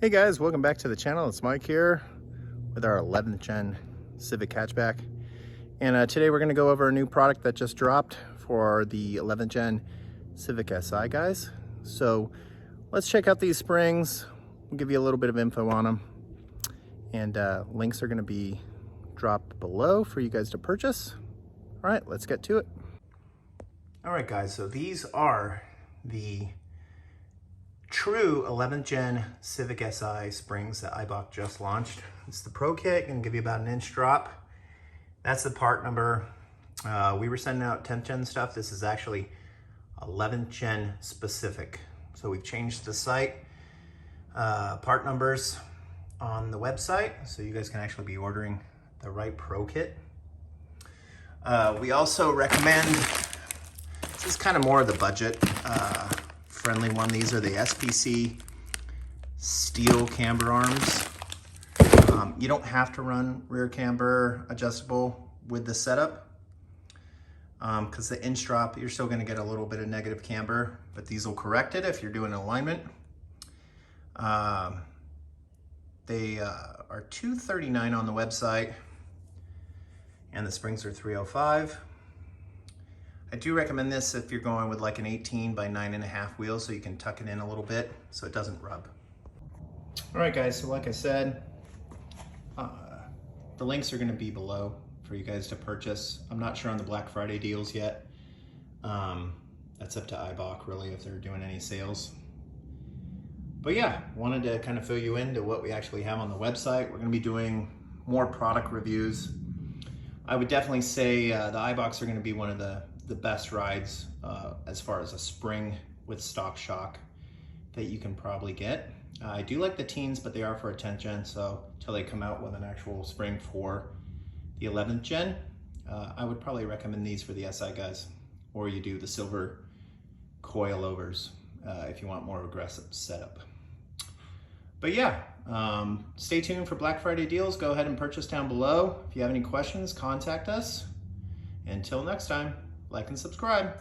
Hey guys, welcome back to the channel. It's Mike here with our 11th gen Civic hatchback. And today we're gonna go over a new product that just dropped for the 11th gen Civic Si, guys. So let's check out these springs. We'll give you a little bit of info on them. And links are gonna be dropped below for you guys to purchase. All right, let's get to it. All right guys, so these are the true 11th gen Civic Si springs that Eibach just launched. It's the Pro Kit, gonna give you about an inch drop. That's the part number. We were sending out 10th gen stuff. This is actually 11th gen specific. So we've changed the site part numbers on the website, so you guys can actually be ordering the right Pro Kit. We also recommend, this is kind of more of the budget friendly one. These are the SPC steel camber arms. You don't have to run rear camber adjustable with the setup because the inch drop, you're still going to get a little bit of negative camber, but these will correct it if you're doing alignment. They are $239 on the website and the springs are $305. I do recommend this if you're going with like an 18 by 9.5 wheel, so you can tuck it in a little bit so it doesn't rub. All right guys, so like I said, the links are gonna be below for you guys to purchase. I'm not sure on the Black Friday deals yet. That's up to Eibach really if they're doing any sales. But yeah, wanted to kind of fill you into what we actually have on the website. We're gonna be doing more product reviews. I would definitely say the Eibachs are gonna be one of the best rides as far as a spring with stock shock that you can probably get. I do like the teens, but they are for a 10th gen, so until they come out with an actual spring for the 11th gen, I would probably recommend these for the SI guys, or you do the silver coilovers if you want more aggressive setup. But yeah, stay tuned for Black Friday deals. Go ahead and purchase down below. If you have any questions, contact us. Until next time, like and subscribe.